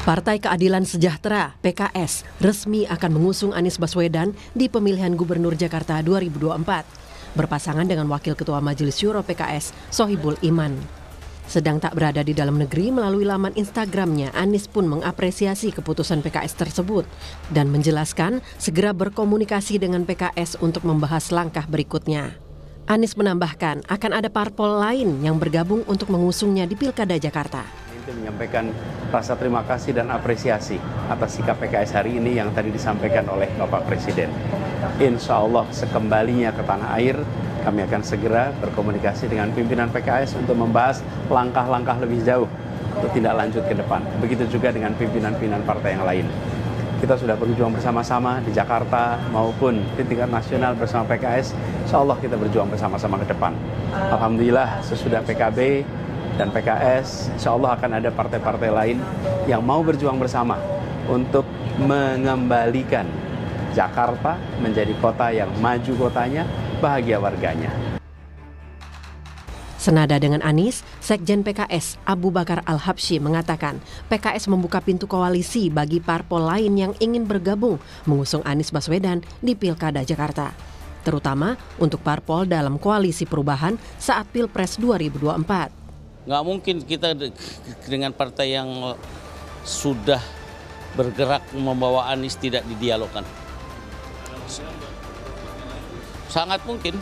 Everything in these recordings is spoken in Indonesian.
Partai Keadilan Sejahtera (PKS) resmi akan mengusung Anies Baswedan di pemilihan Gubernur Jakarta 2024, berpasangan dengan Wakil Ketua Majelis Syuro PKS, Sohibul Iman. Sedang tak berada di dalam negeri, melalui laman Instagramnya, Anies pun mengapresiasi keputusan PKS tersebut dan menjelaskan segera berkomunikasi dengan PKS untuk membahas langkah berikutnya. Anies menambahkan akan ada parpol lain yang bergabung untuk mengusungnya di Pilkada Jakarta. Menyampaikan rasa terima kasih dan apresiasi atas sikap PKS hari ini yang tadi disampaikan oleh Bapak Presiden. Insya Allah sekembalinya ke tanah air, kami akan segera berkomunikasi dengan pimpinan PKS untuk membahas langkah-langkah lebih jauh untuk tindak lanjut ke depan. Begitu juga dengan pimpinan-pimpinan partai yang lain. Kita sudah berjuang bersama-sama di Jakarta maupun di tingkat nasional bersama PKS. Insya Allah kita berjuang bersama-sama ke depan. Alhamdulillah sesudah PKB dan PKS, insya Allah akan ada partai-partai lain yang mau berjuang bersama untuk mengembalikan Jakarta menjadi kota yang maju kotanya, bahagia warganya. Senada dengan Anies, Sekjen PKS Abu Bakar Al-Habsyi mengatakan PKS membuka pintu koalisi bagi parpol lain yang ingin bergabung mengusung Anies Baswedan di Pilkada Jakarta, terutama untuk parpol dalam koalisi perubahan saat Pilpres 2024. Nggak mungkin kita dengan partai yang sudah bergerak membawa Anies tidak didialogkan. Sangat mungkin.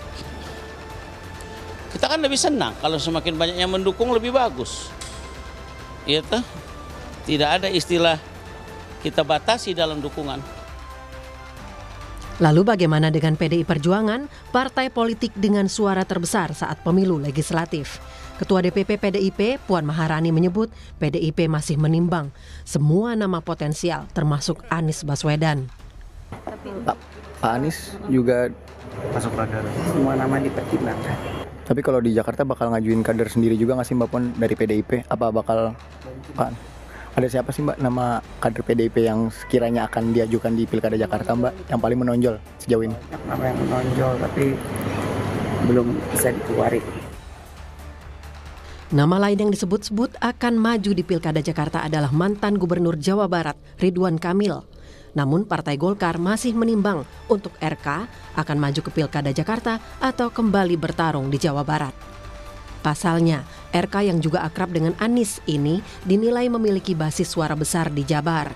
Kita kan lebih senang kalau semakin banyak yang mendukung lebih bagus. Iya toh? Tidak ada istilah kita batasi dalam dukungan. Lalu bagaimana dengan PDI Perjuangan, partai politik dengan suara terbesar saat pemilu legislatif? Ketua DPP PDIP, Puan Maharani menyebut PDIP masih menimbang semua nama potensial termasuk Anies Baswedan. Pak Anies juga masuk radar. Semua nama dipertimbangkan. Tapi kalau di Jakarta bakal ngajuin kader sendiri juga nggak sih Mbak Puan dari PDIP? Apa bakal Pak? Ada siapa sih Mbak nama kader PDIP yang sekiranya akan diajukan di Pilkada Jakarta Mbak yang paling menonjol sejauh ini? Nama yang menonjol tapi belum bisa dikeluarin. Nama lain yang disebut-sebut akan maju di Pilkada Jakarta adalah mantan Gubernur Jawa Barat Ridwan Kamil. Namun Partai Golkar masih menimbang untuk RK akan maju ke Pilkada Jakarta atau kembali bertarung di Jawa Barat. Pasalnya, RK yang juga akrab dengan Anies ini dinilai memiliki basis suara besar di Jabar.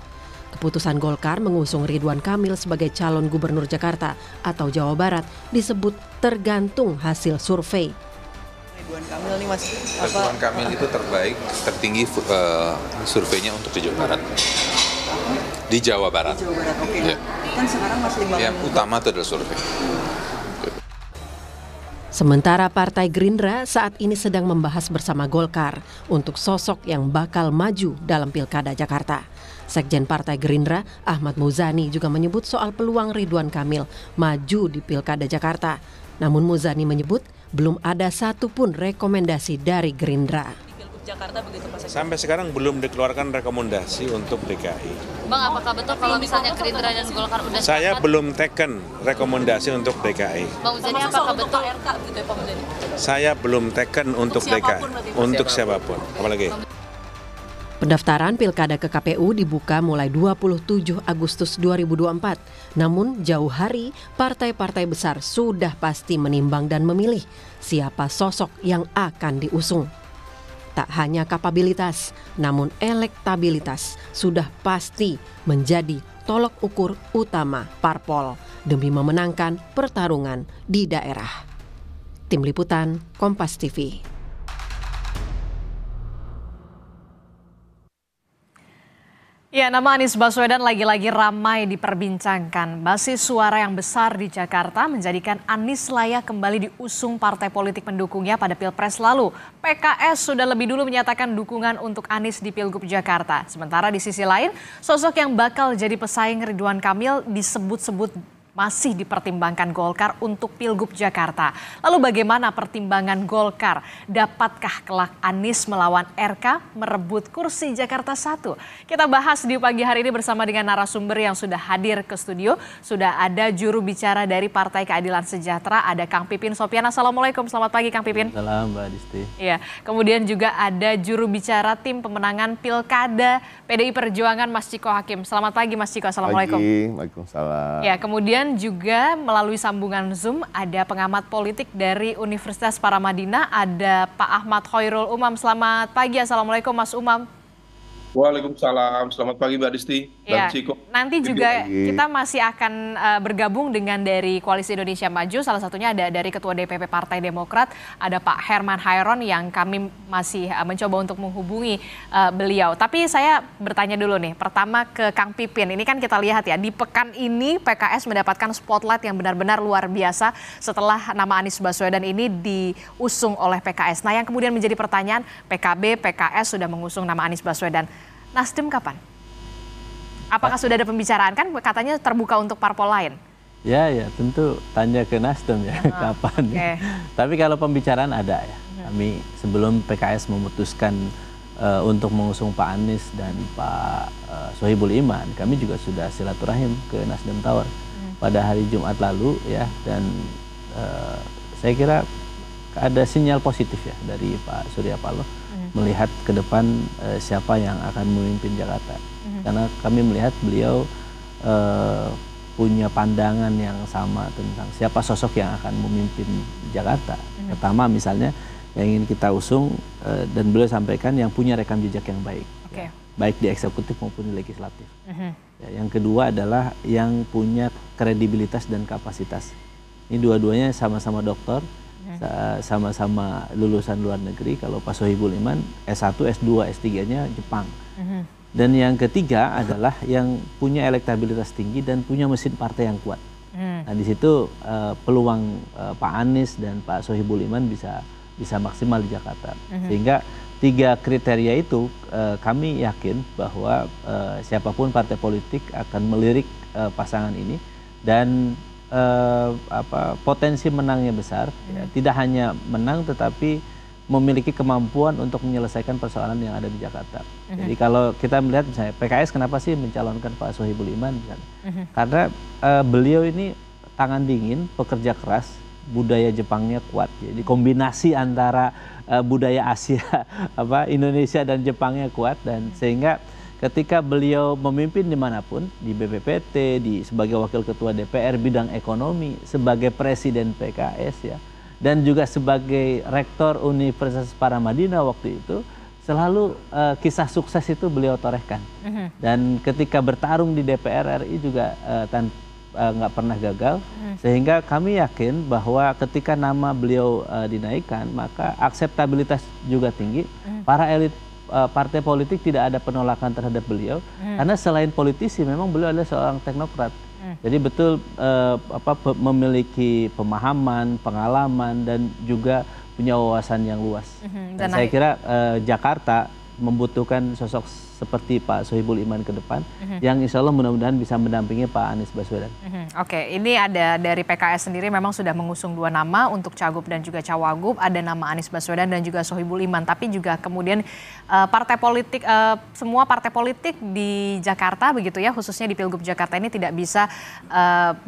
Keputusan Golkar mengusung Ridwan Kamil sebagai calon Gubernur Jakarta atau Jawa Barat disebut tergantung hasil survei. Ridwan Kamil nih Mas, Ridwan Kamil itu tertinggi surveinya untuk di Jawa Barat. Di Jawa Barat. Di Jawa Barat, oke. Ya. Kan sekarang Mas Limbangan. Yang utama itu adalah survei. Sementara Partai Gerindra saat ini sedang membahas bersama Golkar untuk sosok yang bakal maju dalam Pilkada Jakarta. Sekjen Partai Gerindra, Ahmad Muzani juga menyebut soal peluang Ridwan Kamil maju di Pilkada Jakarta. Namun Muzani menyebut belum ada satupun rekomendasi dari Gerindra. Jakarta begitu Pak Sekjen? Sampai sekarang belum dikeluarkan rekomendasi untuk DKI. Bang, apakah betul kalau misalnya Gerindra dan Golkar udah Saya belum taken rekomendasi untuk DKI. Bang Muzani, apakah betul RK gitu ya Pak Muzani? Saya belum taken untuk DKI. Untuk siapapun. Apalagi? Pendaftaran Pilkada ke KPU dibuka mulai 27 Agustus 2024. Namun jauh hari, partai-partai besar sudah pasti menimbang dan memilih siapa sosok yang akan diusung. Tak hanya kapabilitas, namun elektabilitas sudah pasti menjadi tolok ukur utama parpol demi memenangkan pertarungan di daerah. Tim Liputan, Kompas TV. Ya, nama Anies Baswedan lagi-lagi ramai diperbincangkan. Basis suara yang besar di Jakarta menjadikan Anies layak kembali diusung partai politik pendukungnya pada Pilpres lalu. PKS sudah lebih dulu menyatakan dukungan untuk Anies di Pilgub Jakarta. Sementara di sisi lain, sosok yang bakal jadi pesaing Ridwan Kamil disebut-sebut masih dipertimbangkan Golkar untuk Pilgub Jakarta. Lalu bagaimana pertimbangan Golkar? Dapatkah kelak Anies melawan RK merebut kursi Jakarta 1? Kita bahas di pagi hari ini bersama dengan narasumber yang sudah hadir ke studio. Sudah ada juru bicara dari Partai Keadilan Sejahtera, ada Kang Pipin Sopyan. Assalamualaikum, selamat pagi Kang Pipin. Salam Mbak Disti. Iya, kemudian juga ada juru bicara tim pemenangan Pilkada PDI Perjuangan Mas Ciko Hakim. Selamat pagi Mas Ciko, assalamualaikum. Waalaikumsalam. Ya, kemudian juga melalui sambungan Zoom ada pengamat politik dari Universitas Paramadina, ada Pak Ahmad Khairul Umam. Selamat pagi, assalamualaikum Mas Umam. Waalaikumsalam, selamat pagi Mbak Disti dan Ciko. Nanti juga kita masih akan bergabung dengan dari Koalisi Indonesia Maju, salah satunya ada dari Ketua DPP Partai Demokrat, ada Pak Herman Hairon yang kami masih mencoba untuk menghubungi beliau. Tapi saya bertanya dulu nih, pertama ke Kang Pipin, ini kan kita lihat ya, di pekan ini PKS mendapatkan spotlight yang benar-benar luar biasa setelah nama Anies Baswedan ini diusung oleh PKS. Nah yang kemudian menjadi pertanyaan, PKB, PKS sudah mengusung nama Anies Baswedan. Nasdem kapan? Apakah sudah ada pembicaraan? Kan katanya terbuka untuk parpol lain. Ya tentu tanya ke Nasdem ya kapan. Okay. Tapi kalau pembicaraan ada ya. Kami sebelum PKS memutuskan untuk mengusung Pak Anies dan Pak Sohibul Iman, kami juga sudah silaturahim ke Nasdem Tower pada hari Jumat lalu ya. Dan saya kira ada sinyal positif ya dari Pak Surya Paloh melihat ke depan siapa yang akan memimpin Jakarta. Karena kami melihat beliau punya pandangan yang sama tentang siapa sosok yang akan memimpin Jakarta. Pertama misalnya yang ingin kita usung dan beliau sampaikan yang punya rekam jejak yang baik. Ya, baik di eksekutif maupun di legislatif. Ya, yang kedua adalah yang punya kredibilitas dan kapasitas. Ini dua-duanya sama-sama doktor, sama-sama lulusan luar negeri. Kalau Pak Sohibul Iman S1, S2, S3-nya Jepang. Dan yang ketiga adalah yang punya elektabilitas tinggi dan punya mesin partai yang kuat. Nah di situ peluang Pak Anies dan Pak Sohibul Iman bisa maksimal di Jakarta. Sehingga tiga kriteria itu kami yakin bahwa siapapun partai politik akan melirik pasangan ini dan potensi menangnya besar. Ya, tidak hanya menang tetapi memiliki kemampuan untuk menyelesaikan persoalan yang ada di Jakarta. Jadi kalau kita melihat misalnya PKS kenapa sih mencalonkan Pak Sohibul Iman misalnya? Karena beliau ini tangan dingin, pekerja keras, budaya Jepangnya kuat. Jadi kombinasi antara budaya Asia, Indonesia dan Jepangnya kuat, dan sehingga ketika beliau memimpin dimanapun, di BPPT, sebagai wakil ketua DPR bidang ekonomi, sebagai presiden PKS ya, dan juga sebagai rektor Universitas Paramadina waktu itu, selalu kisah sukses itu beliau torehkan. Dan ketika bertarung di DPR RI juga nggak pernah gagal, sehingga kami yakin bahwa ketika nama beliau dinaikkan, maka akseptabilitas juga tinggi. Para elit partai politik tidak ada penolakan terhadap beliau, karena selain politisi memang beliau adalah seorang teknokrat. Jadi betul memiliki pemahaman, pengalaman dan juga punya wawasan yang luas. Dan saya kira Jakarta membutuhkan sosok seperti Pak Sohibul Iman ke depan, yang insya Allah mudah-mudahan bisa mendampingi Pak Anies Baswedan. Oke, ini ada dari PKS sendiri memang sudah mengusung 2 nama untuk Cagup dan juga Cawagup, ada nama Anies Baswedan dan juga Sohibul Iman, tapi juga kemudian partai politik, semua partai politik di Jakarta begitu ya, khususnya di Pilgub Jakarta ini tidak bisa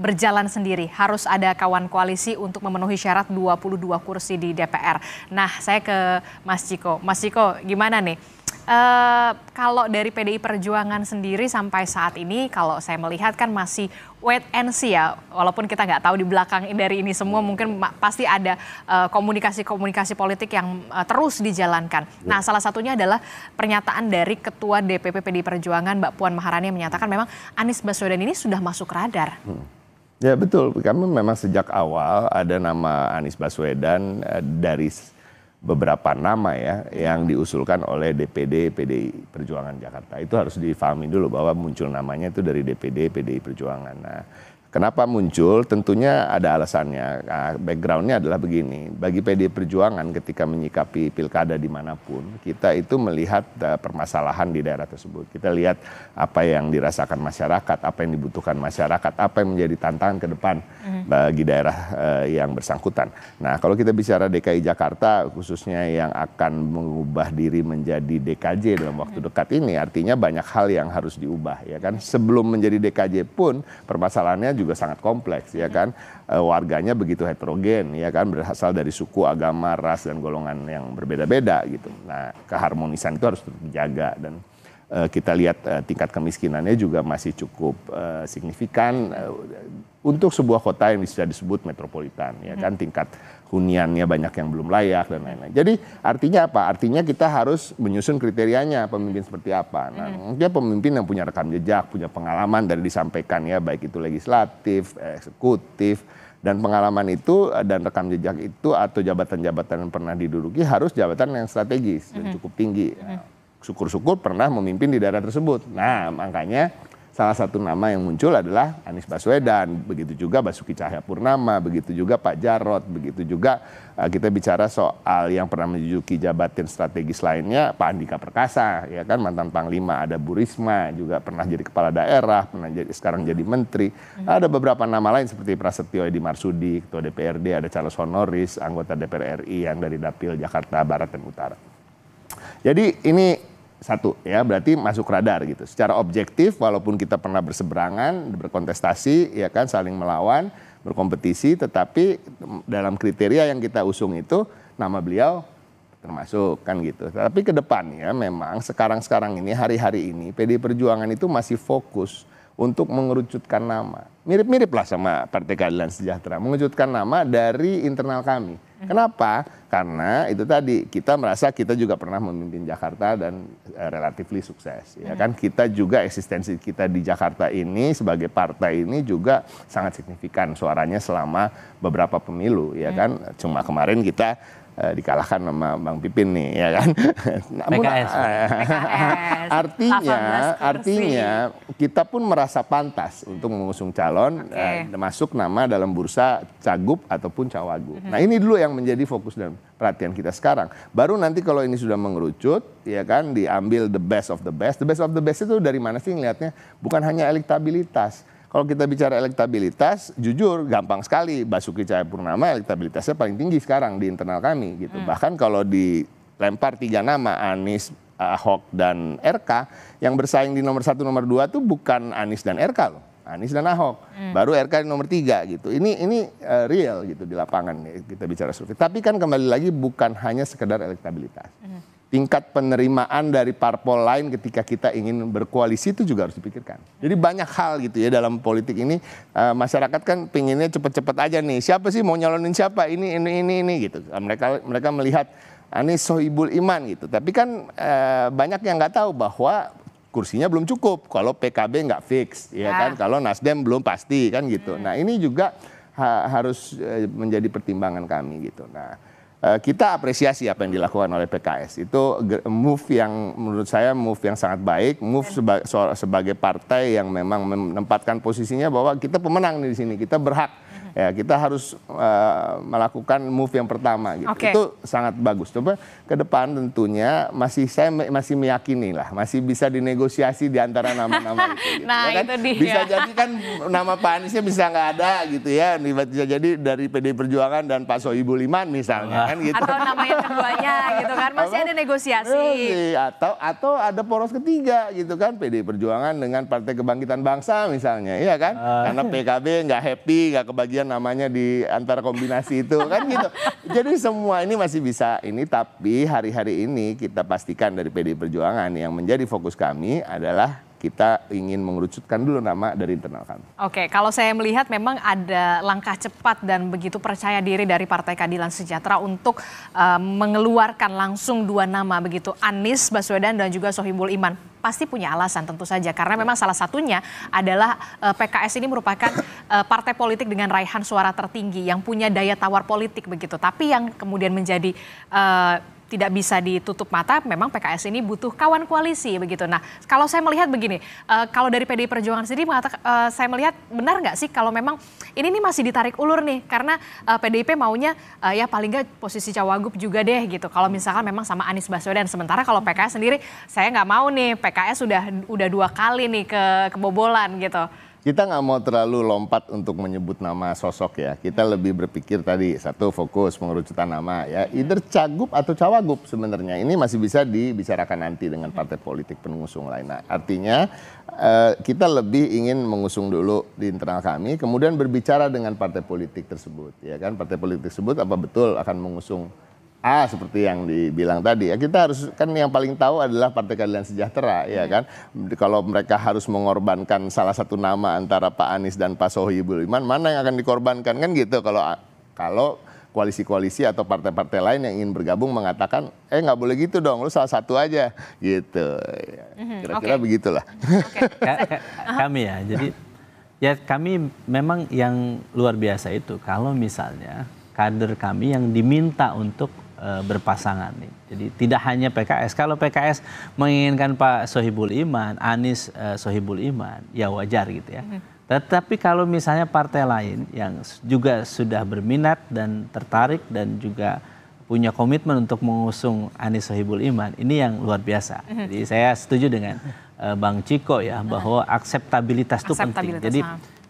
berjalan sendiri, harus ada kawan koalisi untuk memenuhi syarat 22 kursi di DPR. Nah, saya ke Mas Ciko. Mas Ciko, gimana nih? Kalau dari PDI Perjuangan sendiri sampai saat ini, kalau saya melihat kan masih wait and see ya, walaupun kita nggak tahu di belakang dari ini semua mungkin pasti ada komunikasi-komunikasi politik yang terus dijalankan. Nah, salah satunya adalah pernyataan dari Ketua DPP PDI Perjuangan Mbak Puan Maharani yang menyatakan memang Anies Baswedan ini sudah masuk radar. Ya betul, kami memang sejak awal ada nama Anies Baswedan dari beberapa nama ya yang diusulkan oleh DPD PDI Perjuangan Jakarta. Itu harus difahami dulu bahwa muncul namanya itu dari DPD PDI Perjuangan. Nah, Kenapa muncul? Tentunya ada alasannya. Nah, backgroundnya adalah begini. Bagi PD Perjuangan ketika menyikapi pilkada dimanapun, kita itu melihat permasalahan di daerah tersebut. Kita lihat apa yang dirasakan masyarakat, apa yang dibutuhkan masyarakat, apa yang menjadi tantangan ke depan bagi daerah yang bersangkutan. Nah, kalau kita bicara DKI Jakarta, khususnya yang akan mengubah diri menjadi DKJ dalam waktu dekat ini, artinya banyak hal yang harus diubah, ya kan? Sebelum menjadi DKJ pun permasalahannya juga sangat kompleks, ya kan, warganya begitu heterogen, ya kan, berasal dari suku, agama, ras dan golongan yang berbeda-beda gitu. Nah, keharmonisan itu harus dijaga dan kita lihat tingkat kemiskinannya juga masih cukup signifikan untuk sebuah kota yang bisa disebut metropolitan, ya kan, tingkat huniannya banyak yang belum layak dan lain-lain. Jadi artinya apa? Artinya kita harus menyusun kriterianya pemimpin seperti apa. Nah, dia pemimpin yang punya rekam jejak, punya pengalaman dari disampaikan, ya, baik itu legislatif, eksekutif, dan pengalaman itu dan rekam jejak itu atau jabatan-jabatan yang pernah diduduki harus jabatan yang strategis dan cukup tinggi. Nah, syukur-syukur pernah memimpin di daerah tersebut. Nah, makanya salah satu nama yang muncul adalah Anies Baswedan, begitu juga Basuki Cahayapurnama, begitu juga Pak Jarot, begitu juga kita bicara soal yang pernah menduduki jabatan strategis lainnya, Pak Andika Perkasa, ya kan, mantan Panglima, ada Bu Risma, juga pernah jadi kepala daerah, sekarang jadi menteri. Ada beberapa nama lain seperti Prasetyo Edi Marsudi, Ketua DPRD, ada Charles Honoris, anggota DPR RI yang dari Dapil Jakarta Barat dan Utara. Jadi ini satu, ya, berarti masuk radar gitu. Secara objektif, walaupun kita pernah berseberangan, berkontestasi, ya kan, saling melawan, berkompetisi, tetapi dalam kriteria yang kita usung itu nama beliau termasuk, kan gitu. Tapi ke depannya memang sekarang ini, hari-hari ini, PD Perjuangan itu masih fokus untuk mengerucutkan nama. Mirip-mirip lah sama Partai Keadilan Sejahtera, mengerucutkan nama dari internal kami. Kenapa? Karena itu tadi, kita merasa kita juga pernah memimpin Jakarta dan relatively sukses, ya kan. Kita juga eksistensi kita di Jakarta ini sebagai partai ini juga sangat signifikan suaranya selama beberapa pemilu, ya kan. Cuma kemarin kita dikalahkan sama Bang Pipin nih, ya kan. Namun, PKS. artinya kita pun merasa pantas untuk mengusung calon, masuk nama dalam bursa cagup ataupun cawagup. Nah, ini dulu yang menjadi fokus dan perhatian kita sekarang. Baru nanti kalau ini sudah mengerucut, ya kan, diambil the best of the best. The best of the best itu dari mana sih ngelihatnya? Bukan hanya elektabilitas. Kalau kita bicara elektabilitas, jujur gampang sekali. Basuki Cahayapurnama elektabilitasnya paling tinggi sekarang di internal kami gitu. Bahkan kalau dilempar 3 nama, Anies, Ahok, dan RK, yang bersaing di nomor 1, nomor 2 tuh bukan Anies dan RK loh. Anies dan Ahok. Baru RK di nomor 3 gitu. Ini real gitu di lapangan kita bicara survei. Tapi kan kembali lagi bukan hanya sekedar elektabilitas. Tingkat penerimaan dari parpol lain ketika kita ingin berkoalisi itu juga harus dipikirkan. Jadi banyak hal gitu ya dalam politik ini, masyarakat kan pinginnya cepet-cepet aja nih. Siapa sih mau nyalonin siapa? Ini gitu. Mereka melihat Anies Sohibul Iman gitu. Tapi kan banyak yang nggak tahu bahwa kursinya belum cukup. Kalau PKB nggak fix, ya kan. Kalau Nasdem belum pasti kan gitu. Nah, ini juga harus menjadi pertimbangan kami gitu. Nah, kita apresiasi apa yang dilakukan oleh PKS. Itu move yang menurut saya sangat baik, move sebagai partai yang memang menempatkan posisinya bahwa kita pemenang di sini, kita berhak. Ya, kita harus melakukan move yang pertama gitu. Itu sangat bagus. Coba ke depan tentunya saya masih meyakini lah, masih bisa dinegosiasi di antara nama-nama itu. Gitu. Nah, ya kan? itu dia. Bisa jadi kan nama Pak Aniesnya bisa nggak ada gitu ya. Bisa jadi dari PD Perjuangan dan Pak Sohibul Iman misalnya kan gitu. Atau nama yang keduanya gitu kan, masih ada negosiasi. Atau ada poros ketiga gitu kan, PD Perjuangan dengan Partai Kebangkitan Bangsa misalnya, iya kan? Karena PKB nggak happy, nggak kebagian namanya di antara kombinasi itu kan gitu. Jadi semua ini masih bisa ini, tapi hari-hari ini kita pastikan dari PD Perjuangan yang menjadi fokus kami adalah kita ingin mengerucutkan dulu nama dari internal kami. Oke, kalau saya melihat memang ada langkah cepat dan begitu percaya diri dari Partai Keadilan Sejahtera untuk mengeluarkan langsung 2 nama begitu, Anies Baswedan dan juga Sohibul Iman. Pasti punya alasan tentu saja, karena memang salah satunya adalah PKS ini merupakan partai politik dengan raihan suara tertinggi yang punya daya tawar politik begitu. Tapi yang kemudian menjadi tidak bisa ditutup mata, memang PKS ini butuh kawan koalisi begitu. Nah, kalau saya melihat begini, kalau dari PDI Perjuangan sendiri saya melihat benar nggak sih kalau memang ini nih masih ditarik ulur nih, karena PDIP maunya ya paling nggak posisi cawagup juga deh gitu. Kalau misalkan memang sama Anies Baswedan, sementara kalau PKS sendiri saya nggak mau nih, PKS udah 2 kali nih kebobolan gitu. Kita nggak mau terlalu lompat untuk menyebut nama sosok ya. Kita lebih berpikir tadi, satu fokus pengerucutan nama ya. Either cagup atau cawagup sebenarnya. Ini masih bisa dibicarakan nanti dengan partai politik pengusung lain. Nah, artinya kita lebih ingin mengusung dulu di internal kami, kemudian berbicara dengan partai politik tersebut. Ya kan, partai politik tersebut apa betul akan mengusung A seperti yang dibilang tadi ya, kita harus kan yang paling tahu adalah Partai Keadilan Sejahtera ya kan. Kalau mereka harus mengorbankan salah satu nama antara Pak Anies dan Pak Sohibul Iman, mana yang akan dikorbankan kan gitu. Kalau koalisi-koalisi atau partai-partai lain yang ingin bergabung mengatakan nggak boleh gitu dong, lu salah satu aja gitu. Kira-kira begitulah. Kami ya, jadi ya kami memang yang luar biasa itu kalau misalnya kader kami yang diminta untuk berpasangan nih. Jadi tidak hanya PKS. Kalau PKS menginginkan Pak Sohibul Iman, Anies Sohibul Iman, ya wajar gitu ya. Tetapi kalau misalnya partai lain yang juga sudah berminat dan tertarik dan juga punya komitmen untuk mengusung Anies Sohibul Iman, ini yang luar biasa. Jadi saya setuju dengan Bang Ciko ya, bahwa akseptabilitas itu penting. Jadi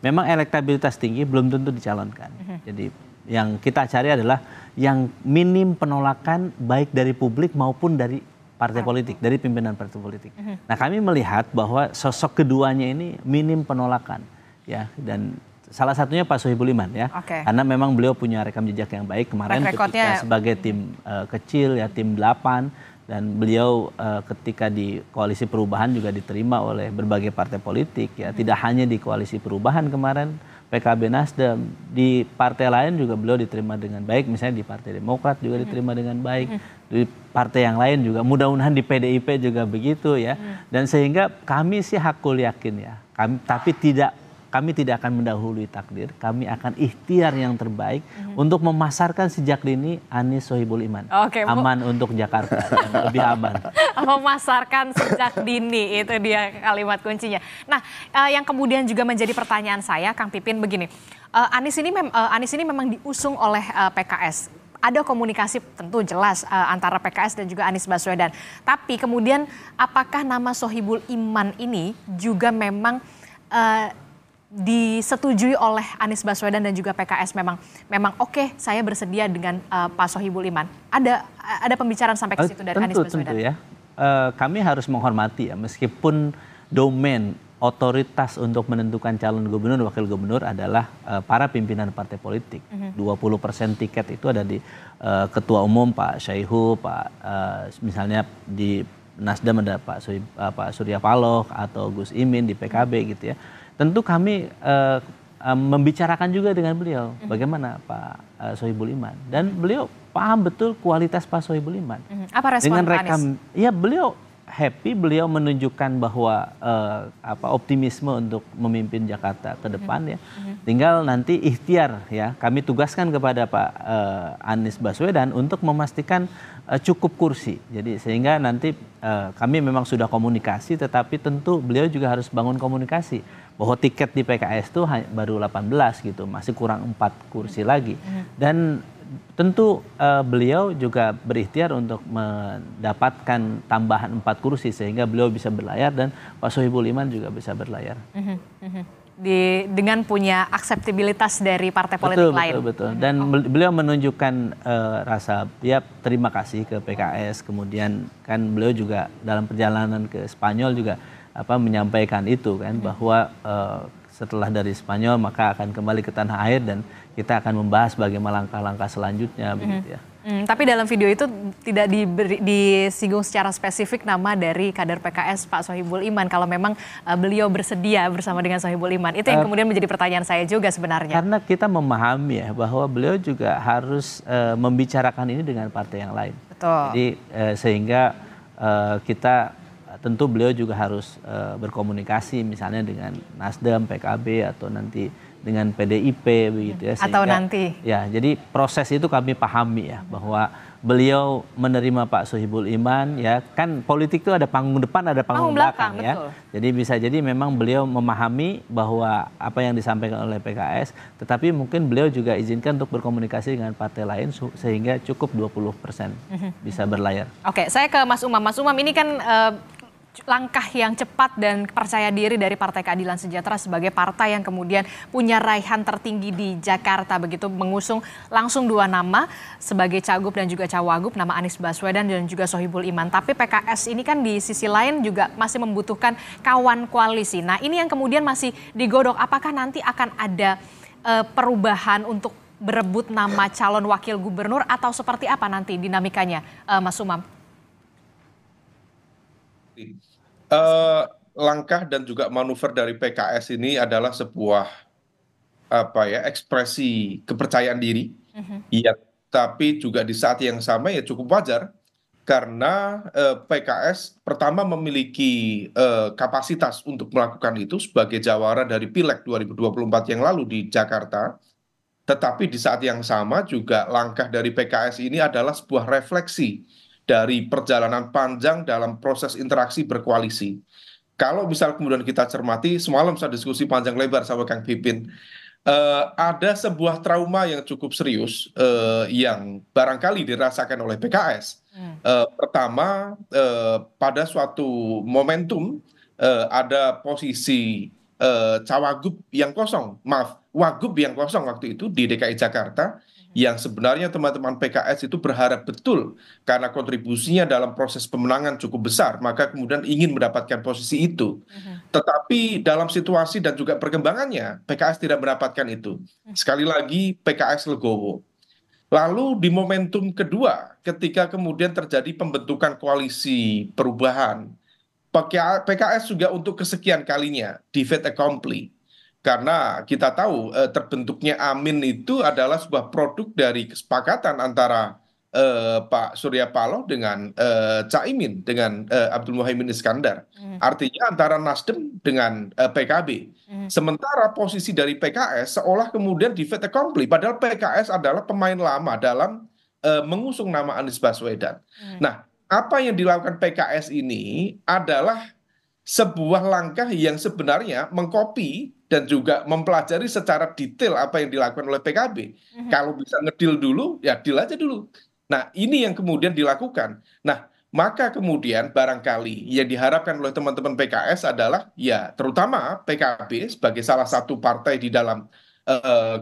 memang elektabilitas tinggi belum tentu dicalonkan. Jadi yang kita cari adalah yang minim penolakan baik dari publik maupun dari partai politik, dari pimpinan partai politik. Nah, kami melihat bahwa sosok keduanya ini minim penolakan ya, dan salah satunya Pak Sohibul Iman ya. Karena memang beliau punya rekam jejak yang baik kemarin ketika sebagai tim kecil ya, tim 8, dan beliau ketika di Koalisi Perubahan juga diterima oleh berbagai partai politik ya, tidak hanya di Koalisi Perubahan kemarin, PKB, Nasdem, di partai lain juga beliau diterima dengan baik, misalnya di Partai Demokrat juga diterima dengan baik, di partai yang lain juga, mudah-mudahan di PDIP juga begitu ya. Dan sehingga kami sih hakul yakin ya, kami tidak akan mendahului takdir, kami akan ikhtiar yang terbaik untuk memasarkan sejak dini Anies Sohibul Iman. Aman untuk Jakarta, yang lebih aman. Memasarkan sejak dini, itu dia kalimat kuncinya. Nah, yang kemudian juga menjadi pertanyaan saya, Kang Pipin, begini. Anies ini memang diusung oleh PKS. Ada komunikasi tentu jelas antara PKS dan juga Anies Baswedan. Tapi kemudian apakah nama Sohibul Iman ini juga memang disetujui oleh Anies Baswedan dan juga PKS, memang oke, saya bersedia dengan Pak Sohibul Iman. Ada pembicaraan sampai ke situ dari Anies Baswedan? Tentu ya. Kami harus menghormati ya, meskipun domain otoritas untuk menentukan calon gubernur, wakil gubernur adalah para pimpinan partai politik. 20% tiket itu ada di Ketua Umum Pak Syaihu, misalnya di Nasdem ada Pak Surya Paloh atau Gus Imin di PKB gitu ya. Tentu kami membicarakan juga dengan beliau bagaimana Pak Sohibul Iman, dan beliau paham betul kualitas Pak Sohibul Iman. Apa respon dengan Pak Anies? Ya beliau happy, beliau menunjukkan bahwa optimisme untuk memimpin Jakarta ke depan ya. Tinggal nanti ikhtiar ya, kami tugaskan kepada Pak Anies Baswedan untuk memastikan cukup kursi. Jadi sehingga nanti kami memang sudah komunikasi, tetapi tentu beliau juga harus bangun komunikasi bahwa tiket di PKS itu baru 18 gitu, masih kurang 4 kursi lagi. Dan tentu beliau juga berikhtiar untuk mendapatkan tambahan 4 kursi sehingga beliau bisa berlayar dan Pak Sohibul Iman juga bisa berlayar. Dengan punya akseptabilitas dari partai politik lain. Betul. Dan beliau menunjukkan rasa terima kasih ke PKS, kemudian kan beliau juga dalam perjalanan ke Spanyol juga menyampaikan itu kan, bahwa setelah dari Spanyol maka akan kembali ke tanah air dan kita akan membahas bagaimana langkah-langkah selanjutnya begitu ya. Tapi dalam video itu tidak disinggung secara spesifik nama dari kader PKS Pak Sohibul Iman, kalau memang beliau bersedia bersama dengan Sohibul Iman. Itu yang kemudian menjadi pertanyaan saya juga sebenarnya. Karena kita memahami ya bahwa beliau juga harus membicarakan ini dengan partai yang lain. Betul. Jadi sehingga kita tentu beliau juga harus berkomunikasi misalnya dengan Nasdem, PKB atau nanti dengan PDIP begitu ya. Atau nanti. Ya, jadi proses itu kami pahami ya bahwa beliau menerima Pak Sohibul Iman ya, kan politik itu ada panggung depan ada panggung belakang ya. Betul. Jadi bisa jadi memang beliau memahami bahwa apa yang disampaikan oleh PKS, tetapi mungkin beliau juga izinkan untuk berkomunikasi dengan partai lain sehingga cukup 20% bisa berlayar. Oke, saya ke Mas Umam. Mas Umam, ini kan langkah yang cepat dan percaya diri dari Partai Keadilan Sejahtera sebagai partai yang kemudian punya raihan tertinggi di Jakarta, begitu mengusung langsung 2 nama sebagai cagup dan juga cawagup, nama Anies Baswedan dan juga Sohibul Iman. Tapi PKS ini kan di sisi lain juga masih membutuhkan kawan koalisi. Nah, ini yang kemudian masih digodok, apakah nanti akan ada perubahan untuk berebut nama calon wakil gubernur atau seperti apa nanti dinamikanya, Mas Umam? Langkah dan juga manuver dari PKS ini adalah sebuah ekspresi kepercayaan diri, ya, tapi juga di saat yang sama ya cukup wajar karena PKS pertama memiliki kapasitas untuk melakukan itu sebagai jawara dari Pileg 2024 yang lalu di Jakarta. Tetapi di saat yang sama juga langkah dari PKS ini adalah sebuah refleksi dari perjalanan panjang dalam proses interaksi berkoalisi. Kalau misal kemudian kita cermati, semalam saya diskusi panjang lebar sama Kang Pipin, ada sebuah trauma yang cukup serius yang barangkali dirasakan oleh PKS. Pertama, pada suatu momentum ada posisi cawagup yang kosong, wagub yang kosong waktu itu di DKI Jakarta, yang sebenarnya teman-teman PKS itu berharap betul karena kontribusinya dalam proses pemenangan cukup besar, maka kemudian ingin mendapatkan posisi itu. Tetapi dalam situasi dan juga perkembangannya, PKS tidak mendapatkan itu. Sekali lagi, PKS legowo. Lalu di momentum kedua, ketika kemudian terjadi pembentukan koalisi perubahan, PKS juga untuk kesekian kalinya di fait accompli. Karena kita tahu terbentuknya Amin itu adalah sebuah produk dari kesepakatan antara Pak Surya Paloh dengan Caimin, dengan Abdul Muhaimin Iskandar. Artinya antara Nasdem dengan PKB. Sementara posisi dari PKS seolah kemudian di fait accompli, padahal PKS adalah pemain lama dalam mengusung nama Anies Baswedan. Nah, apa yang dilakukan PKS ini adalah sebuah langkah yang sebenarnya mengkopi dan juga mempelajari secara detail apa yang dilakukan oleh PKB. Kalau bisa ngedil dulu, ya deal aja dulu. Nah, ini yang kemudian dilakukan. Nah, maka kemudian barangkali yang diharapkan oleh teman-teman PKS adalah ya terutama PKB sebagai salah satu partai di dalam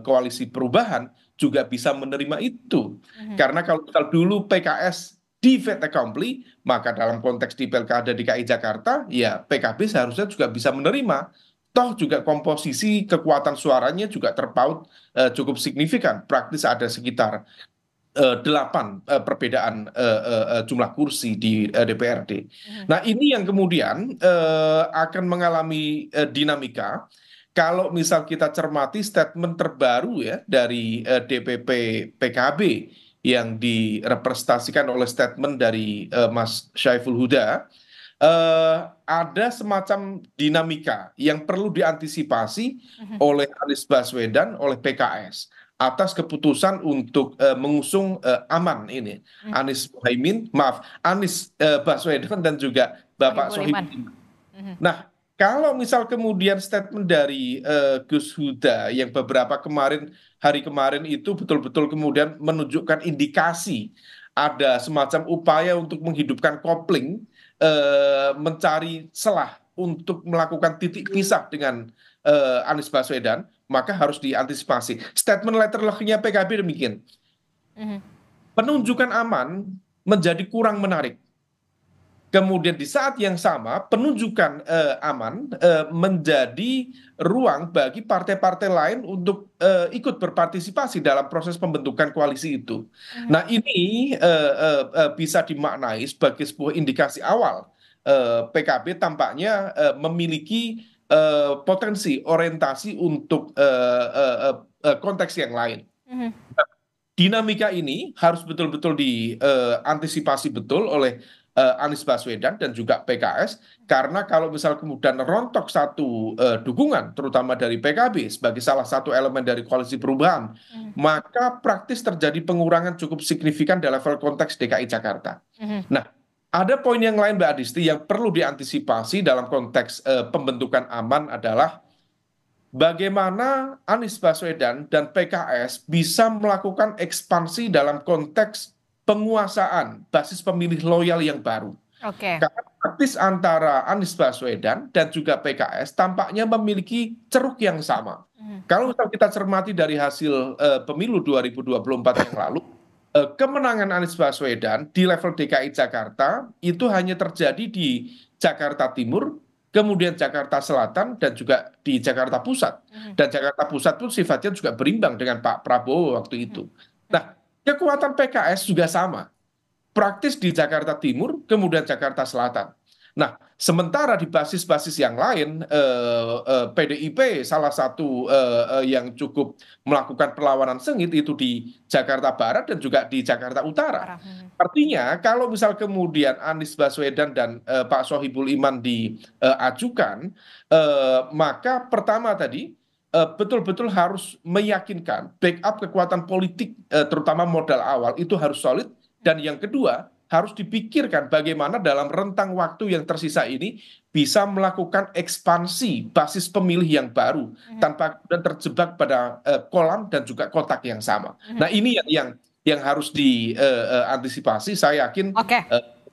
koalisi perubahan juga bisa menerima itu. Karena kalau dulu PKS di fait accompli, maka dalam konteks di Pilkada DKI Jakarta, ya PKB seharusnya juga bisa menerima. Toh juga komposisi kekuatan suaranya juga terpaut cukup signifikan. Praktis ada sekitar 8 perbedaan jumlah kursi di DPRD. Nah, ini yang kemudian akan mengalami dinamika. Kalau misal kita cermati statement terbaru ya dari DPP PKB yang direpresentasikan oleh statement dari Mas Syaiful Huda, ada semacam dinamika yang perlu diantisipasi oleh Anies Baswedan, oleh PKS atas keputusan untuk mengusung Aman ini, Anies Baswedan dan juga Bapak Sohibul Iman. Nah, kalau misal kemudian statement dari Gus Huda yang beberapa hari kemarin itu betul-betul kemudian menunjukkan indikasi ada semacam upaya untuk menghidupkan kopling, mencari celah untuk melakukan titik pisah dengan Anies Baswedan, maka harus diantisipasi. Statement letternya PKB demikian. Penunjukan Aman menjadi kurang menarik. Kemudian di saat yang sama penunjukan Aman menjadi ruang bagi partai-partai lain untuk ikut berpartisipasi dalam proses pembentukan koalisi itu. Nah, ini bisa dimaknai sebagai sebuah indikasi awal PKB tampaknya memiliki potensi orientasi untuk konteks yang lain. Dinamika ini harus betul-betul diantisipasi betul oleh Anies Baswedan dan juga PKS, karena kalau misal kemudian rontok satu dukungan terutama dari PKB sebagai salah satu elemen dari koalisi perubahan, maka praktis terjadi pengurangan cukup signifikan dalam level konteks DKI Jakarta. Nah, ada poin yang lain Mbak Adisti yang perlu diantisipasi dalam konteks pembentukan aman adalah bagaimana Anies Baswedan dan PKS bisa melakukan ekspansi dalam konteks penguasaan basis pemilih loyal yang baru. Karena praktis antara Anies Baswedan dan juga PKS tampaknya memiliki ceruk yang sama. Kalau kita cermati dari hasil pemilu 2024 yang lalu, kemenangan Anies Baswedan di level DKI Jakarta itu hanya terjadi di Jakarta Timur, kemudian Jakarta Selatan, dan juga di Jakarta Pusat. Dan Jakarta Pusat pun sifatnya juga berimbang dengan Pak Prabowo waktu itu. Nah, kekuatan PKS juga sama. Praktis di Jakarta Timur, kemudian Jakarta Selatan. Nah, sementara di basis-basis yang lain, PDIP salah satu yang cukup melakukan perlawanan sengit itu di Jakarta Barat dan juga di Jakarta Utara. Artinya, kalau misal kemudian Anies Baswedan dan Pak Sohibul Iman diajukan, maka pertama tadi, betul-betul harus meyakinkan backup kekuatan politik, terutama modal awal, itu harus solid. Dan yang kedua, harus dipikirkan bagaimana dalam rentang waktu yang tersisa ini bisa melakukan ekspansi basis pemilih yang baru tanpa terjebak pada kolam dan juga kotak yang sama. Nah, ini yang harus diantisipasi. Saya yakin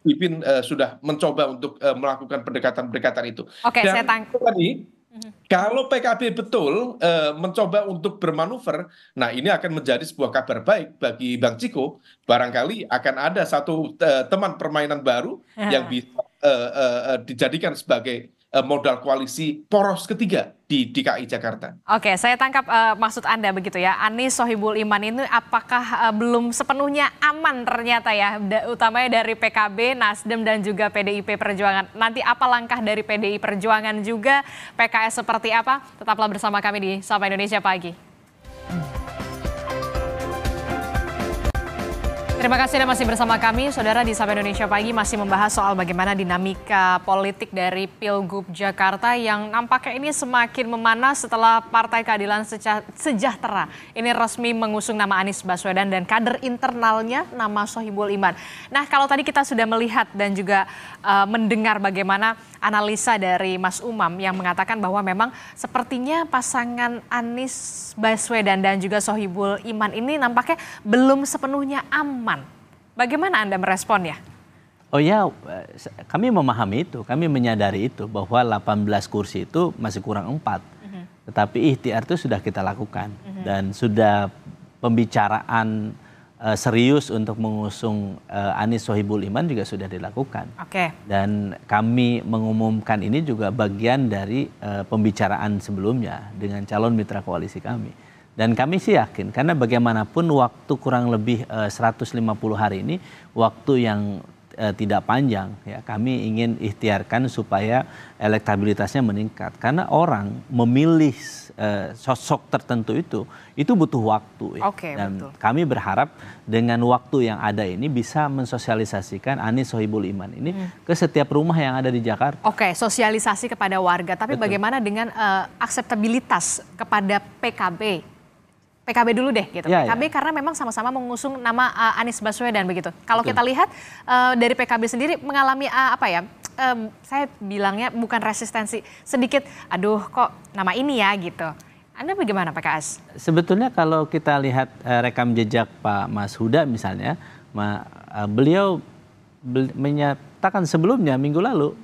Pipin sudah mencoba untuk melakukan pendekatan-pendekatan itu. Dan tadi, kalau PKB betul mencoba untuk bermanuver, nah ini akan menjadi sebuah kabar baik bagi Bang Ciko. Barangkali akan ada satu teman permainan baru yang bisa dijadikan sebagai modal koalisi poros ketiga di DKI Jakarta. Oke, saya tangkap maksud Anda begitu ya. Anies Sohibul Iman ini apakah belum sepenuhnya aman ternyata ya, utamanya dari PKB, Nasdem dan juga PDIP Perjuangan. Nanti apa langkah dari PDI Perjuangan juga, PKS seperti apa? Tetaplah bersama kami di Sapa Indonesia Pagi. Terima kasih Anda masih bersama kami, Saudara, di Sapa Indonesia Pagi masih membahas soal bagaimana dinamika politik dari Pilgub Jakarta yang nampaknya ini semakin memanas setelah Partai Keadilan Sejahtera ini resmi mengusung nama Anies Baswedan dan kader internalnya nama Sohibul Iman. Nah, kalau tadi kita sudah melihat dan juga mendengar bagaimana analisa dari Mas Umam yang mengatakan bahwa memang sepertinya pasangan Anies Baswedan dan juga Sohibul Iman ini nampaknya belum sepenuhnya aman. Bagaimana Anda meresponnya? Oh ya, kami memahami itu, kami menyadari itu bahwa 18 kursi itu masih kurang 4. Tetapi ikhtiar itu sudah kita lakukan dan sudah pembicaraan serius untuk mengusung Anies Sohibul Iman juga sudah dilakukan. Dan kami mengumumkan ini juga bagian dari pembicaraan sebelumnya dengan calon mitra koalisi kami. Dan kami sih yakin, karena bagaimanapun waktu kurang lebih 150 hari ini, waktu yang tidak panjang, ya kami ingin ikhtiarkan supaya elektabilitasnya meningkat. Karena orang memilih sosok tertentu itu butuh waktu. Ya. Dan betul. Kami berharap dengan waktu yang ada ini bisa mensosialisasikan Anies Sohibul Iman ini ke setiap rumah yang ada di Jakarta. Sosialisasi kepada warga, tapi bagaimana dengan akseptabilitas kepada PKB? PKB dulu deh gitu. PKB karena memang sama-sama mengusung nama Anies Baswedan begitu. Kalau kita lihat dari PKB sendiri mengalami saya bilangnya bukan resistensi, sedikit aduh kok nama ini ya gitu. Anda bagaimana PKS? Sebetulnya kalau kita lihat rekam jejak Pak Mas Huda misalnya, beliau menyatakan sebelumnya minggu lalu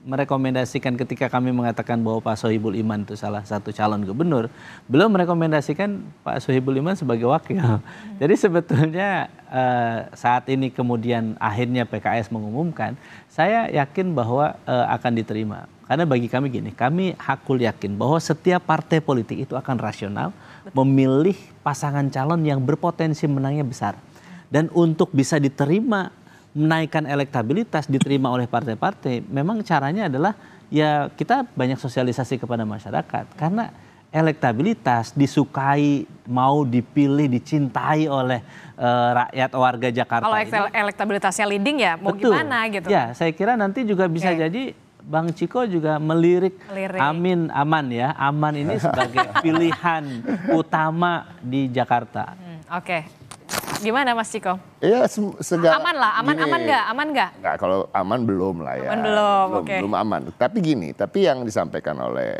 merekomendasikan ketika kami mengatakan bahwa Pak Sohibul Iman itu salah satu calon gubernur, beliau merekomendasikan Pak Sohibul Iman sebagai wakil. Jadi sebetulnya saat ini kemudian akhirnya PKS mengumumkan, saya yakin bahwa akan diterima. Karena bagi kami gini, kami hakul yakin bahwa setiap partai politik itu akan rasional memilih pasangan calon yang berpotensi menangnya besar. Dan untuk bisa diterima, menaikkan elektabilitas diterima oleh partai-partai, memang caranya adalah ya kita banyak sosialisasi kepada masyarakat. Karena elektabilitas, disukai, mau dipilih, dicintai oleh rakyat warga Jakarta. Kalau elektabilitasnya leading ya mau betul, gimana gitu. Ya, saya kira nanti juga bisa jadi Bang Ciko juga melirik Amin Aman ya. Aman ini sebagai pilihan utama di Jakarta. Oke. Gimana Mas Ciko? Iya, aman lah, aman nggak? Aman nggak? Nggak, kalau aman belum lah ya. Aman belum, oke. Belum aman. Tapi gini, tapi yang disampaikan oleh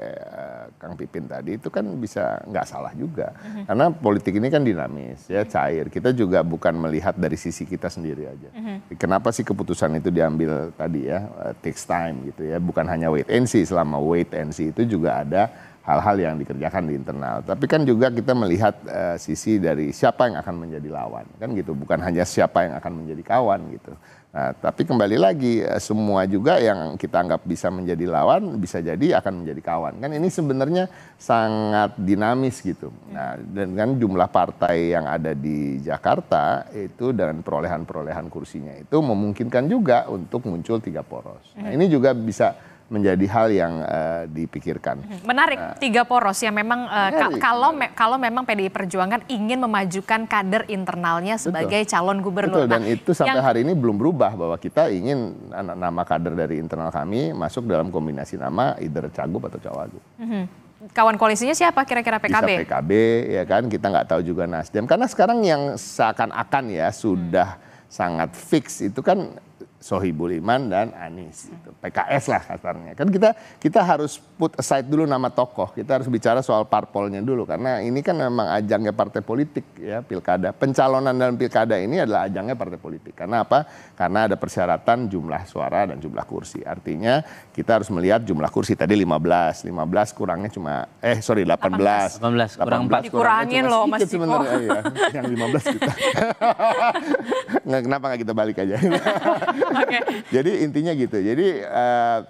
Kang Pipin tadi itu kan bisa nggak salah juga. Karena politik ini kan dinamis, ya cair. Kita juga bukan melihat dari sisi kita sendiri aja. Kenapa sih keputusan itu diambil tadi ya, takes time gitu ya. Bukan hanya wait and see, selama wait and see itu juga ada hal-hal yang dikerjakan di internal. Tapi kan juga kita melihat sisi dari siapa yang akan menjadi lawan. Kan gitu, bukan hanya siapa yang akan menjadi kawan gitu. Nah, tapi kembali lagi, semua juga yang kita anggap bisa menjadi lawan, bisa jadi akan menjadi kawan. Kan ini sebenarnya sangat dinamis gitu. Nah, dengan jumlah partai yang ada di Jakarta, itu dan perolehan-perolehan kursinya itu memungkinkan juga untuk muncul 3 poros. Nah, ini juga bisa menjadi hal yang dipikirkan. Menarik, 3 poros yang memang kalau memang PDI Perjuangan ingin memajukan kader internalnya sebagai calon gubernur. Betul, dan itu sampai hari ini belum berubah bahwa kita ingin nama kader dari internal kami masuk dalam kombinasi nama either Cagup atau Cawagup. Kawan koalisinya siapa kira-kira PKB? Bisa PKB ya kan, kita nggak tahu juga Nasdem. Karena sekarang yang seakan-akan ya sudah sangat fix itu kan Sohibul Iman dan Anies, gitu. PKS lah kasarnya. Kan kita harus put aside dulu nama tokoh, kita harus bicara soal parpolnya dulu karena ini kan memang ajangnya partai politik ya, pilkada. Pencalonan dalam pilkada ini adalah ajangnya partai politik. Karena apa? Karena ada persyaratan jumlah suara dan jumlah kursi. Artinya kita harus melihat jumlah kursi tadi 15 kurangnya cuma 18 kurang 4. Dikurangin loh Mas Ciko. Sebenarnya ya, yang 15 kita. Kenapa nggak kita balik aja? Okay. Jadi intinya gitu. Jadi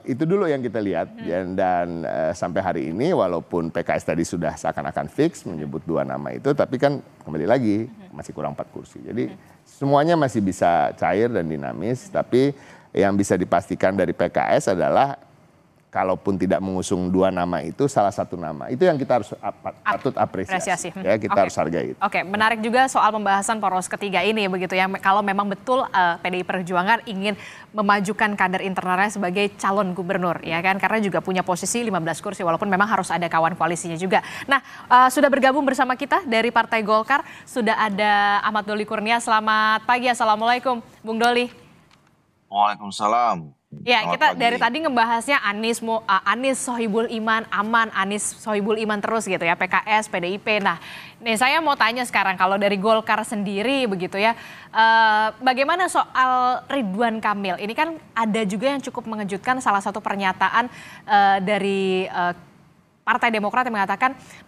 itu dulu yang kita lihat dan sampai hari ini walaupun PKS tadi sudah seakan-akan fix menyebut 2 nama itu, tapi kan kembali lagi masih kurang 4 kursi. Jadi semuanya masih bisa cair dan dinamis. Tapi yang bisa dipastikan dari PKS adalah kalaupun tidak mengusung 2 nama itu, salah satu nama. Itu yang kita harus patut apresiasi. Ya, kita harus hargai itu. Oke, menarik juga soal pembahasan poros ketiga ini begitu ya. Kalau memang betul PDI Perjuangan ingin memajukan kader internalnya sebagai calon gubernur ya kan, karena juga punya posisi 15 kursi walaupun memang harus ada kawan koalisinya juga. Nah, sudah bergabung bersama kita dari Partai Golkar sudah ada Ahmad Doli Kurnia. Selamat pagi, assalamualaikum Bung Doli. Waalaikumsalam. Ya, kita dari tadi ngebahasnya Anies Sohibul Iman, Aman, Anies Sohibul Iman terus gitu ya, PKS, PDIP. Nah, nih saya mau tanya sekarang kalau dari Golkar sendiri begitu ya, bagaimana soal Ridwan Kamil? Ini kan ada juga yang cukup mengejutkan, salah satu pernyataan dari Partai Demokrat yang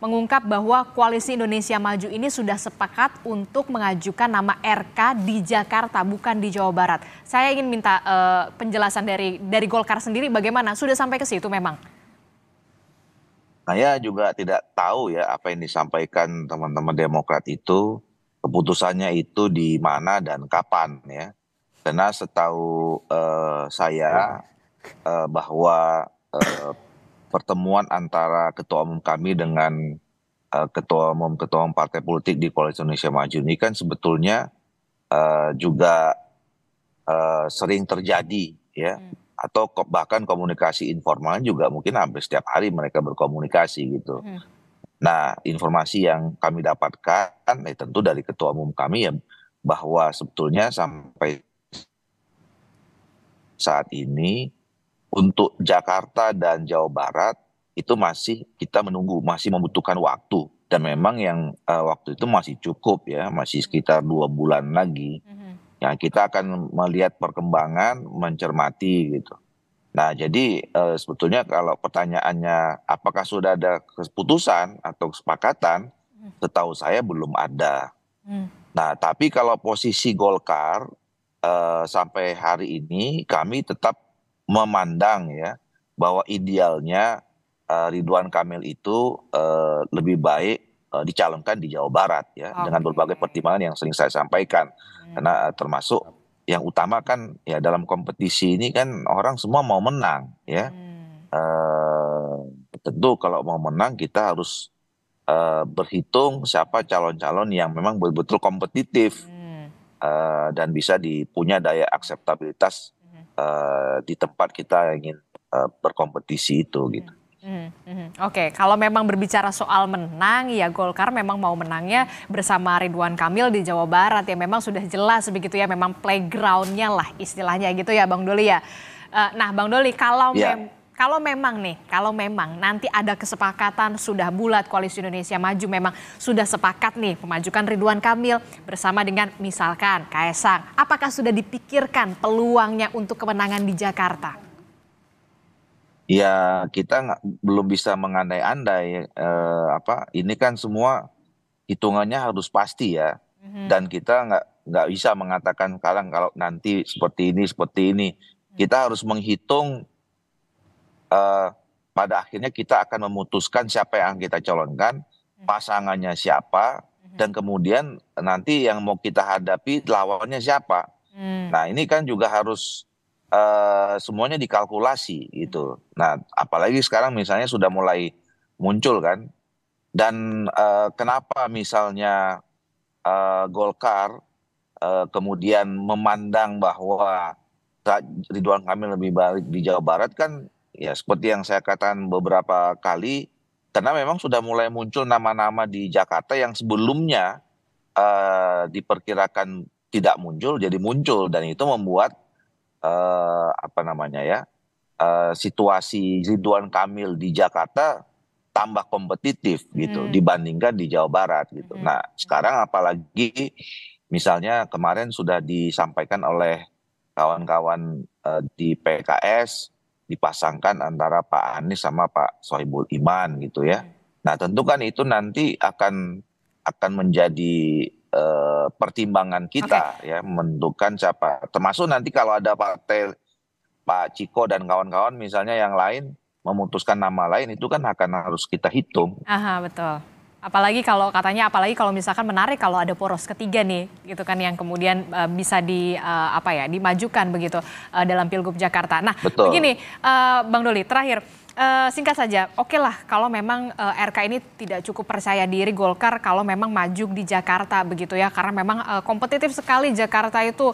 mengungkap bahwa Koalisi Indonesia Maju ini sudah sepakat untuk mengajukan nama RK di Jakarta, bukan di Jawa Barat. Saya ingin minta penjelasan dari Golkar sendiri bagaimana? Sudah sampai ke situ memang? Saya juga tidak tahu ya apa yang disampaikan teman-teman Demokrat itu, keputusannya itu di mana dan kapan ya. Karena setahu saya bahwa pertemuan antara ketua umum kami dengan ketua umum partai politik di Koalisi Indonesia Maju ini kan sebetulnya juga sering terjadi ya, atau bahkan komunikasi informal juga mungkin hampir setiap hari mereka berkomunikasi gitu. Nah, informasi yang kami dapatkan tentu dari ketua umum kami ya, bahwa sebetulnya sampai saat ini untuk Jakarta dan Jawa Barat itu masih kita menunggu, masih membutuhkan waktu. Dan memang yang waktu itu masih cukup ya, masih sekitar 2 bulan lagi. Yang kita akan melihat perkembangan, mencermati gitu. Nah jadi sebetulnya kalau pertanyaannya apakah sudah ada keputusan atau kesepakatan, setahu saya belum ada. Nah tapi kalau posisi Golkar sampai hari ini kami tetap memandang ya bahwa idealnya Ridwan Kamil itu lebih baik dicalonkan di Jawa Barat ya, dengan berbagai pertimbangan yang sering saya sampaikan. Karena termasuk yang utama kan ya dalam kompetisi ini kan orang semua mau menang ya. Tentu kalau mau menang kita harus berhitung siapa calon-calon yang memang betul-betul kompetitif dan bisa punya daya akseptabilitas di tempat kita ingin berkompetisi itu gitu. Oke, kalau memang berbicara soal menang, ya Golkar memang mau menangnya bersama Ridwan Kamil di Jawa Barat ya, memang sudah jelas begitu ya, memang playgroundnya lah istilahnya gitu ya Bang Doli ya. Nah Bang Doli, kalau memang nanti ada kesepakatan sudah bulat Koalisi Indonesia Maju memang sudah sepakat nih memajukan Ridwan Kamil bersama dengan misalkan Kaesang, apakah sudah dipikirkan peluangnya untuk kemenangan di Jakarta? Ya kita belum bisa mengandai-andai, ini kan semua hitungannya harus pasti ya, dan kita nggak bisa mengatakan kalau nanti seperti ini, kita harus menghitung pada akhirnya kita akan memutuskan siapa yang kita calonkan, pasangannya siapa, dan kemudian nanti yang mau kita hadapi lawannya siapa. Nah ini kan juga harus semuanya dikalkulasi gitu. Nah, apalagi sekarang misalnya sudah mulai muncul kan. Dan kenapa misalnya Golkar kemudian memandang bahwa Ridwan Kamil lebih baik di Jawa Barat kan ya seperti yang saya katakan beberapa kali, karena memang sudah mulai muncul nama-nama di Jakarta yang sebelumnya diperkirakan tidak muncul jadi muncul, dan itu membuat situasi Ridwan Kamil di Jakarta tambah kompetitif gitu dibandingkan di Jawa Barat gitu. Nah sekarang apalagi misalnya kemarin sudah disampaikan oleh kawan-kawan di PKS dipasangkan antara Pak Anies sama Pak Sohibul Iman gitu ya. Nah tentu kan itu nanti akan menjadi pertimbangan kita ya, menentukan siapa, termasuk nanti kalau ada partai Pak Ciko dan kawan-kawan misalnya yang lain memutuskan nama lain, itu kan harus kita hitung. Betul. Apalagi kalau misalkan menarik kalau ada poros ketiga nih gitu kan, yang kemudian bisa dimajukan begitu dalam Pilgub Jakarta. Nah betul. Begini Bang Doli, terakhir singkat saja, oke lah kalau memang RK ini tidak cukup percaya diri Golkar kalau memang maju di Jakarta begitu ya, karena memang kompetitif sekali Jakarta itu,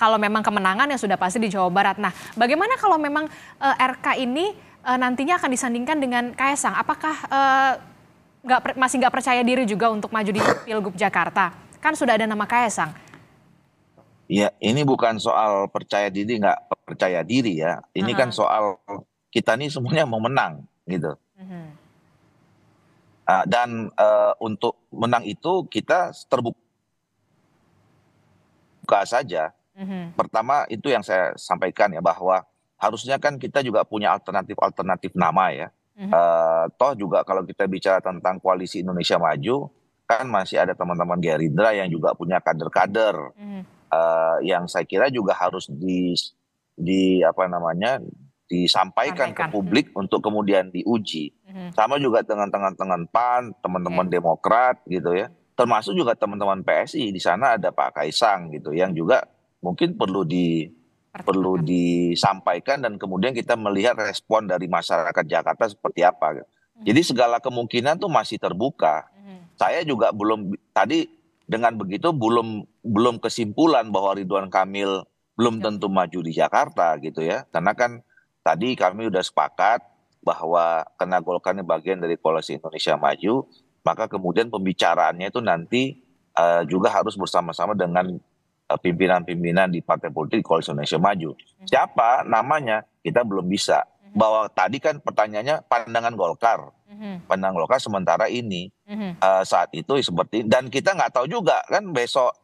kalau memang kemenangan ya sudah pasti di Jawa Barat. Nah bagaimana kalau memang RK ini nantinya akan disandingkan dengan Kaesang, apakah masih nggak percaya diri juga untuk maju di Pilgub Jakarta? Kan sudah ada nama Kaesang. Ya ini bukan soal percaya diri nggak percaya diri ya, ini kan soal kita nih semuanya mau menang gitu. Dan untuk menang itu kita terbuka saja. Pertama itu yang saya sampaikan ya, bahwa harusnya kan kita juga punya alternatif nama ya. Toh juga kalau kita bicara tentang Koalisi Indonesia Maju, kan masih ada teman-teman Gerindra yang juga punya kader-kader yang saya kira juga harus disampaikan ke publik untuk kemudian diuji. Sama juga dengan teman-teman PAN, teman-teman Demokrat gitu ya. Termasuk juga teman-teman PSI, di sana ada Pak Kaesang gitu yang juga mungkin perlu disampaikan, dan kemudian kita melihat respon dari masyarakat Jakarta seperti apa. Jadi segala kemungkinan tuh masih terbuka. Saya juga tadi dengan begitu belum kesimpulan bahwa Ridwan Kamil belum tentu maju di Jakarta gitu ya. Karena kan tadi kami udah sepakat bahwa karena Golkar ini bagian dari Koalisi Indonesia Maju, maka kemudian pembicaraannya itu nanti juga harus bersama-sama dengan pimpinan-pimpinan di partai politik Koalisi Indonesia Maju. Siapa namanya kita belum bisa. Bahwa tadi kan pertanyaannya pandangan Golkar. Pandangan Golkar sementara ini saat itu seperti, dan kita nggak tahu juga kan besok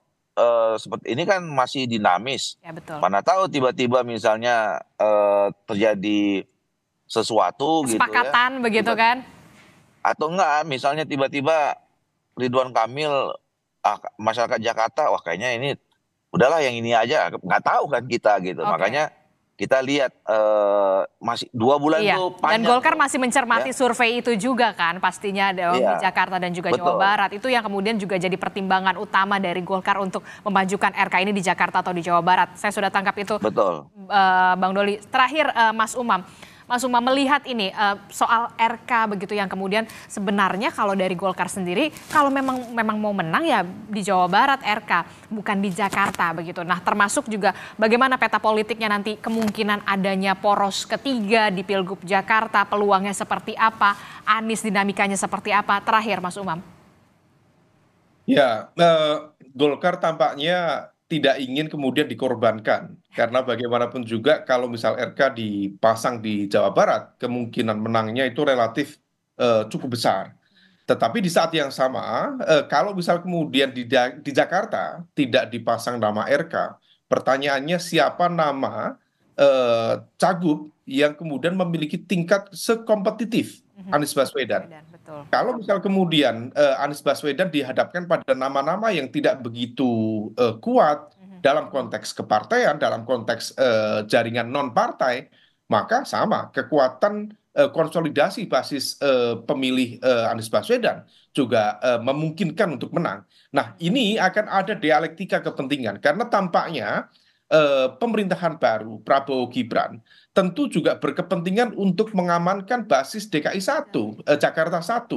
seperti ini kan masih dinamis. Ya, betul. Mana tahu tiba-tiba misalnya terjadi sesuatu kesepakatan gitu ya. Begitu kan? Atau enggak misalnya tiba-tiba Ridwan Kamil masyarakat Jakarta wah kayaknya ini udahlah yang ini aja, nggak tahu kan kita gitu. Makanya kita lihat masih 2 bulan itu panjang. Dan Golkar masih mencermati survei itu juga kan pastinya di Jakarta dan juga Jawa Barat. Itu yang kemudian juga jadi pertimbangan utama dari Golkar untuk memajukan RK ini di Jakarta atau di Jawa Barat. Saya sudah tangkap itu. Betul. Bang Doli. Terakhir Mas Umam, Mas Umam melihat ini soal RK begitu yang kemudian sebenarnya kalau dari Golkar sendiri kalau memang mau menang ya di Jawa Barat RK bukan di Jakarta begitu. Nah termasuk juga bagaimana peta politiknya nanti kemungkinan adanya poros ketiga di Pilgub Jakarta, peluangnya seperti apa, Anies dinamikanya seperti apa. Terakhir Mas Umam. Ya, Golkar tampaknya tidak ingin kemudian dikorbankan. Karena bagaimanapun juga kalau misal RK dipasang di Jawa Barat, kemungkinan menangnya itu relatif cukup besar. Tetapi di saat yang sama, kalau misal kemudian di Jakarta tidak dipasang nama RK, pertanyaannya siapa nama cagup yang kemudian memiliki tingkat sekompetitif Anies Baswedan. Kalau misal kemudian Anies Baswedan dihadapkan pada nama-nama yang tidak begitu kuat dalam konteks kepartaian, dalam konteks jaringan non-partai, maka sama kekuatan konsolidasi basis pemilih Anies Baswedan juga memungkinkan untuk menang. Nah, ini akan ada dialektika kepentingan karena tampaknya pemerintahan baru Prabowo Gibran tentu juga berkepentingan untuk mengamankan basis DKI 1, Jakarta 1.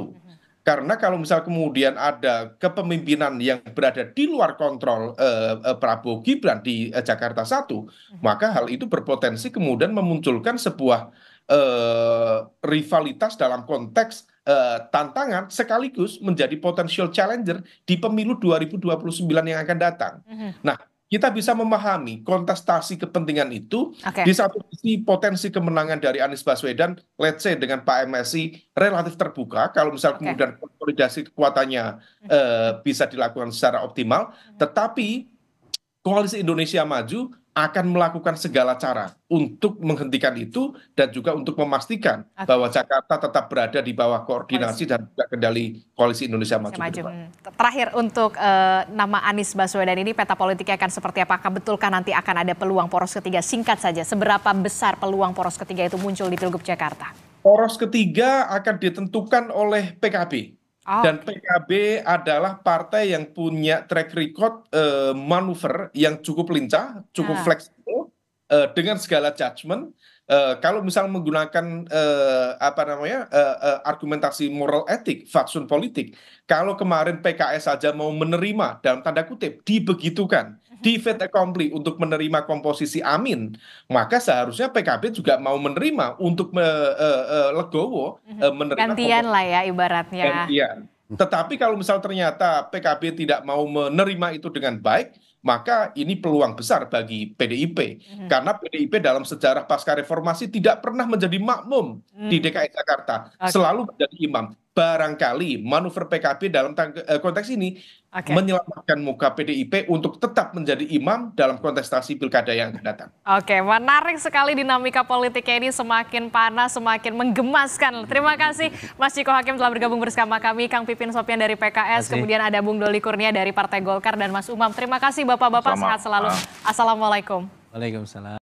Karena kalau misal kemudian ada kepemimpinan yang berada di luar kontrol Prabowo Gibran di Jakarta 1, maka hal itu berpotensi kemudian memunculkan sebuah rivalitas dalam konteks tantangan sekaligus menjadi potential challenger di pemilu 2029 yang akan datang. Nah, kita bisa memahami kontestasi kepentingan itu. Di satu sisi potensi kemenangan dari Anies Baswedan, let's say dengan Pak MSI relatif terbuka, kalau misal kemudian konsolidasi kekuatannya bisa dilakukan secara optimal, tetapi Koalisi Indonesia Maju akan melakukan segala cara untuk menghentikan itu dan juga untuk memastikan bahwa Jakarta tetap berada di bawah koordinasi dan juga kendali Koalisi Indonesia Maju. Terakhir untuk nama Anies Baswedan ini peta politiknya akan seperti apakah betulkah nanti akan ada peluang poros ketiga? Singkat saja, seberapa besar peluang poros ketiga itu muncul di Pilgub Jakarta? Poros ketiga akan ditentukan oleh PKB. Dan PKB adalah partai yang punya track record manuver yang cukup lincah, cukup fleksibel dengan segala judgement. Kalau misal menggunakan argumentasi moral etik, fatsun politik, kalau kemarin PKS saja mau menerima dalam tanda kutip dibegitukan, di fait accompli untuk menerima komposisi Amin, maka seharusnya PKB juga mau menerima untuk legowo menerima gantian lah ya ibaratnya. Gantian. Tetapi kalau misal ternyata PKB tidak mau menerima itu dengan baik, maka ini peluang besar bagi PDIP. Karena PDIP dalam sejarah pasca reformasi tidak pernah menjadi makmum di DKI Jakarta. Selalu menjadi imam. Barangkali manuver PKB dalam konteks ini menyelamatkan muka PDIP untuk tetap menjadi imam dalam kontestasi pilkada yang akan datang. Oke, menarik sekali dinamika politiknya ini semakin panas, semakin menggemaskan. Terima kasih Mas Ciko Hakim telah bergabung bersama kami, Kang Pipin Sopyan dari PKS, kemudian ada Bung Doli Kurnia dari Partai Golkar dan Mas Umam. Terima kasih Bapak-Bapak, sehat selalu. Assalamualaikum. Waalaikumsalam.